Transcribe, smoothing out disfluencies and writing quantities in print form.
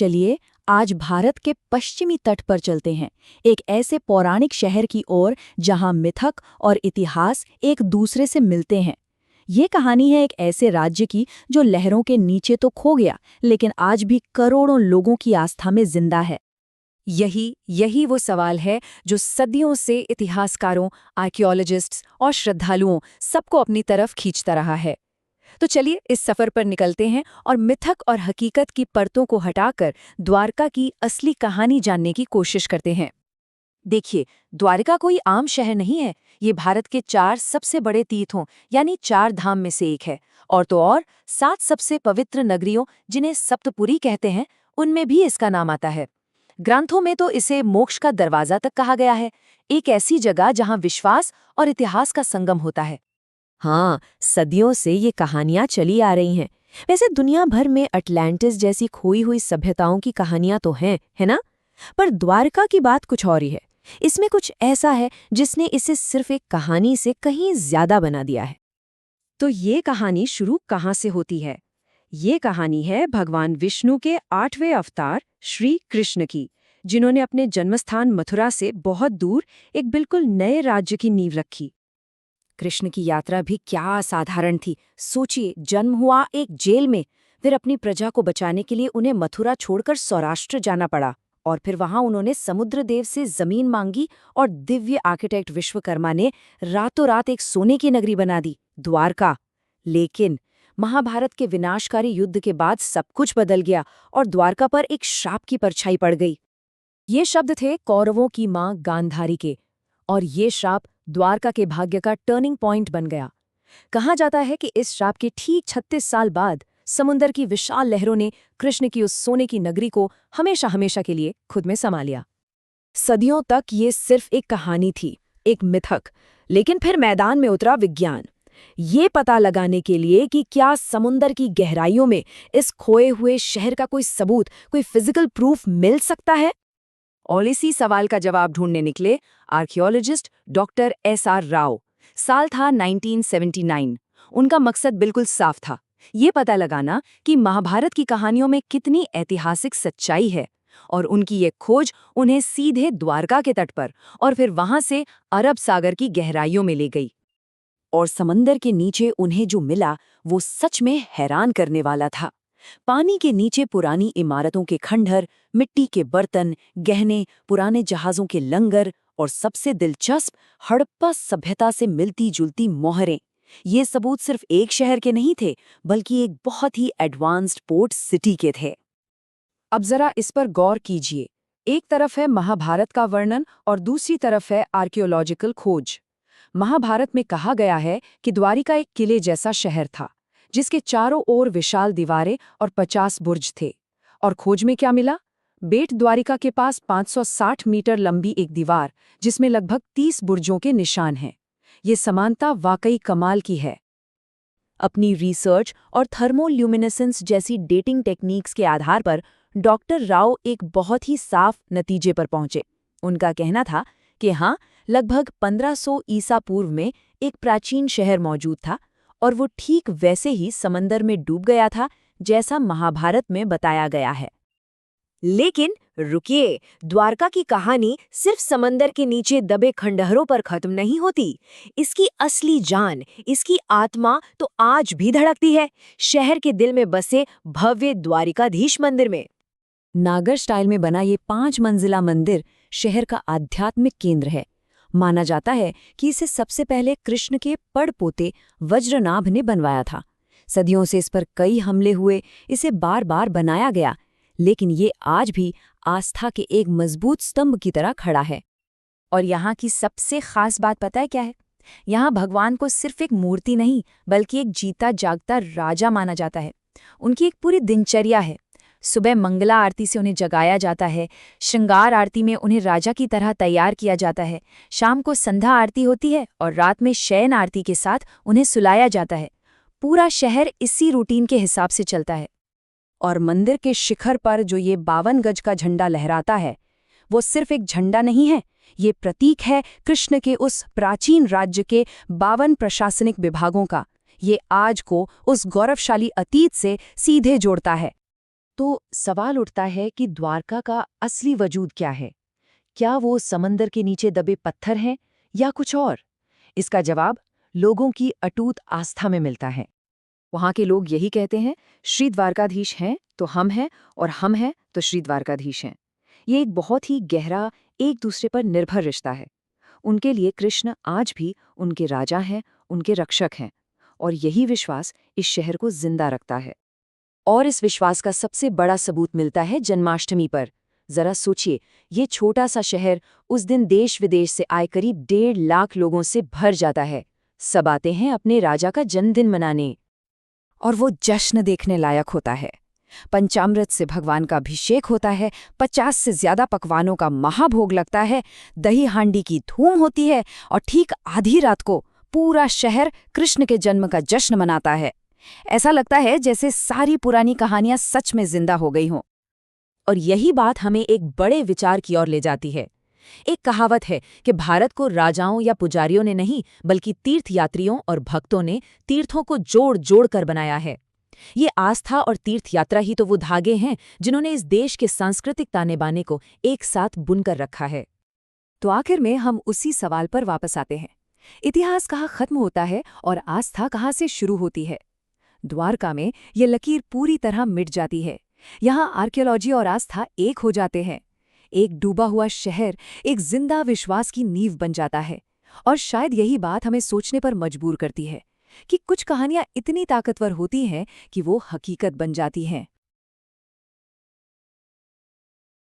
चलिए आज भारत के पश्चिमी तट पर चलते हैं, एक ऐसे पौराणिक शहर की ओर जहां मिथक और इतिहास एक दूसरे से मिलते हैं। ये कहानी है एक ऐसे राज्य की जो लहरों के नीचे तो खो गया, लेकिन आज भी करोड़ों लोगों की आस्था में जिंदा है। यही वो सवाल है जो सदियों से इतिहासकारों, आर्कियोलॉजिस्ट्स और श्रद्धालुओं सबको अपनी तरफ खींचता रहा है। तो चलिए इस सफर पर निकलते हैं और मिथक और हकीकत की परतों को हटाकर द्वारका की असली कहानी जानने की कोशिश करते हैं। देखिए, द्वारका कोई आम शहर नहीं है। ये भारत के 4 सबसे बड़े तीर्थों यानी 4 धाम में से एक है, और तो और 7 सबसे पवित्र नगरियों जिन्हें सप्तपुरी कहते हैं, उनमें भी इसका नाम आता है। ग्रंथों में तो इसे मोक्ष का दरवाजा तक कहा गया है, एक ऐसी जगह जहां विश्वास और इतिहास का संगम होता है। हाँ, सदियों से ये कहानियां चली आ रही हैं। वैसे दुनिया भर में अटलांटिस जैसी खोई हुई सभ्यताओं की कहानियां तो हैं, है ना? पर द्वारका की बात कुछ और ही है। इसमें कुछ ऐसा है जिसने इसे सिर्फ एक कहानी से कहीं ज्यादा बना दिया है। तो ये कहानी शुरू कहाँ से होती है? ये कहानी है भगवान विष्णु के 8वें अवतार श्री कृष्ण की, जिन्होंने अपने जन्मस्थान मथुरा से बहुत दूर एक बिल्कुल नए राज्य की नींव रखी। कृष्ण की यात्रा भी क्या असाधारण थी। सोचिए, जन्म हुआ एक जेल में, फिर अपनी प्रजा को बचाने के लिए उन्हें मथुरा छोड़कर सौराष्ट्र जाना पड़ा, और फिर वहां उन्होंने समुद्रदेव से जमीन मांगी और दिव्य आर्किटेक्ट विश्वकर्मा ने रातों रात एक सोने की नगरी बना दी, द्वारका। लेकिन महाभारत के विनाशकारी युद्ध के बाद सब कुछ बदल गया और द्वारका पर एक श्राप की परछाई पड़ गई। ये शब्द थे कौरवों की मां गांधारी के, और ये श्राप द्वारका के भाग्य का टर्निंग पॉइंट बन गया। कहा जाता है कि इस श्राप के ठीक 36 साल बाद समुद्र की विशाल लहरों ने कृष्ण की उस सोने की नगरी को हमेशा हमेशा के लिए खुद में समा लिया। सदियों तक ये सिर्फ एक कहानी थी, एक मिथक, लेकिन फिर मैदान में उतरा विज्ञान। ये पता लगाने के लिए कि क्या समुद्र की गहराइयों में इस खोए हुए शहर का कोई सबूत, कोई फिजिकल प्रूफ मिल सकता है। और इसी सवाल का जवाब ढूंढने निकले आर्कियोलॉजिस्ट डॉक्टर SR राव। साल था 1979। उनका मकसद बिल्कुल साफ था, ये पता लगाना कि महाभारत की कहानियों में कितनी ऐतिहासिक सच्चाई है। और उनकी ये खोज उन्हें सीधे द्वारका के तट पर और फिर वहां से अरब सागर की गहराइयों में ले गई। और समंदर के नीचे उन्हें जो मिला वो सच में हैरान करने वाला था। पानी के नीचे पुरानी इमारतों के खंडहर, मिट्टी के बर्तन, गहने, पुराने जहाज़ों के लंगर और सबसे दिलचस्प, हड़प्पा सभ्यता से मिलती जुलती मोहरें। ये सबूत सिर्फ एक शहर के नहीं थे, बल्कि एक बहुत ही एडवांस्ड पोर्ट सिटी के थे। अब जरा इस पर गौर कीजिए। एक तरफ है महाभारत का वर्णन और दूसरी तरफ है आर्कियोलॉजिकल खोज। महाभारत में कहा गया है कि द्वारिका एक किले जैसा शहर था, जिसके चारों ओर विशाल दीवारें और 50 बुर्ज थे। और खोज में क्या मिला? बेट द्वारिका के पास 560 मीटर लंबी एक दीवार, जिसमें लगभग 30 बुर्जों के निशान हैं। ये समानता वाकई कमाल की है। अपनी रिसर्च और थर्मोल्यूमिनेसेंस जैसी डेटिंग टेक्निक्स के आधार पर डॉक्टर राव एक बहुत ही साफ नतीजे पर पहुंचे। उनका कहना था कि हाँ, लगभग 1500 ईसा पूर्व में एक प्राचीन शहर मौजूद था, और वो ठीक वैसे ही समंदर में डूब गया था जैसा महाभारत में बताया गया है। लेकिन रुकिए, द्वारका की कहानी सिर्फ समंदर के नीचे दबे खंडहरों पर खत्म नहीं होती। इसकी असली जान, इसकी आत्मा तो आज भी धड़कती है शहर के दिल में बसे भव्य द्वारिकाधीश मंदिर में। नागर स्टाइल में बना ये 5 मंजिला मंदिर शहर का आध्यात्मिक केंद्र है। माना जाता है कि इसे सबसे पहले कृष्ण के पड़पोते वज्रनाभ ने बनवाया था। सदियों से इस पर कई हमले हुए, इसे बार बार बनाया गया, लेकिन ये आज भी आस्था के एक मजबूत स्तंभ की तरह खड़ा है। और यहाँ की सबसे खास बात पता है क्या है? यहाँ भगवान को सिर्फ एक मूर्ति नहीं, बल्कि एक जीता जागता राजा माना जाता है। उनकी एक पूरी दिनचर्या है। सुबह मंगला आरती से उन्हें जगाया जाता है, श्रृंगार आरती में उन्हें राजा की तरह तैयार किया जाता है, शाम को संध्या आरती होती है और रात में शयन आरती के साथ उन्हें सुलाया जाता है। पूरा शहर इसी रूटीन के हिसाब से चलता है। और मंदिर के शिखर पर जो ये 52 गज का झंडा लहराता है, वो सिर्फ एक झंडा नहीं है, ये प्रतीक है कृष्ण के उस प्राचीन राज्य के 52 प्रशासनिक विभागों का। ये आज को उस गौरवशाली अतीत से सीधे जोड़ता है। तो सवाल उठता है कि द्वारका का असली वजूद क्या है? क्या वो समंदर के नीचे दबे पत्थर हैं या कुछ और? इसका जवाब लोगों की अटूट आस्था में मिलता है। वहाँ के लोग यही कहते हैं, श्री द्वारकाधीश हैं तो हम हैं, और हम हैं तो श्री द्वारकाधीश हैं। ये एक बहुत ही गहरा, एक दूसरे पर निर्भर रिश्ता है। उनके लिए कृष्ण आज भी उनके राजा हैं, उनके रक्षक हैं, और यही विश्वास इस शहर को जिंदा रखता है। और इस विश्वास का सबसे बड़ा सबूत मिलता है जन्माष्टमी पर। जरा सोचिए, ये छोटा सा शहर उस दिन देश विदेश से आए करीब 1.5 लाख लोगों से भर जाता है। सब आते हैं अपने राजा का जन्मदिन मनाने। और वो जश्न देखने लायक होता है। पंचामृत से भगवान का अभिषेक होता है, 50 से ज्यादा पकवानों का महाभोग लगता है, दही हांडी की धूम होती है, और ठीक आधी रात को पूरा शहर कृष्ण के जन्म का जश्न मनाता है। ऐसा लगता है जैसे सारी पुरानी कहानियां सच में जिंदा हो गई हों। और यही बात हमें एक बड़े विचार की ओर ले जाती है। एक कहावत है कि भारत को राजाओं या पुजारियों ने नहीं, बल्कि तीर्थयात्रियों और भक्तों ने तीर्थों को जोड़ जोड़ कर बनाया है। ये आस्था और तीर्थ यात्रा ही तो वो धागे हैं जिन्होंने इस देश के सांस्कृतिक ताने बाने को एक साथ बुनकर रखा है। तो आखिर में हम उसी सवाल पर वापस आते हैं, इतिहास कहाँ खत्म होता है और आस्था कहाँ से शुरू होती है? द्वारका में ये लकीर पूरी तरह मिट जाती है। यहाँ आर्कियोलॉजी और आस्था एक हो जाते हैं। एक डूबा हुआ शहर एक जिंदा विश्वास की नींव बन जाता है। और शायद यही बात हमें सोचने पर मजबूर करती है कि कुछ कहानियां इतनी ताकतवर होती हैं कि वो हकीकत बन जाती हैं।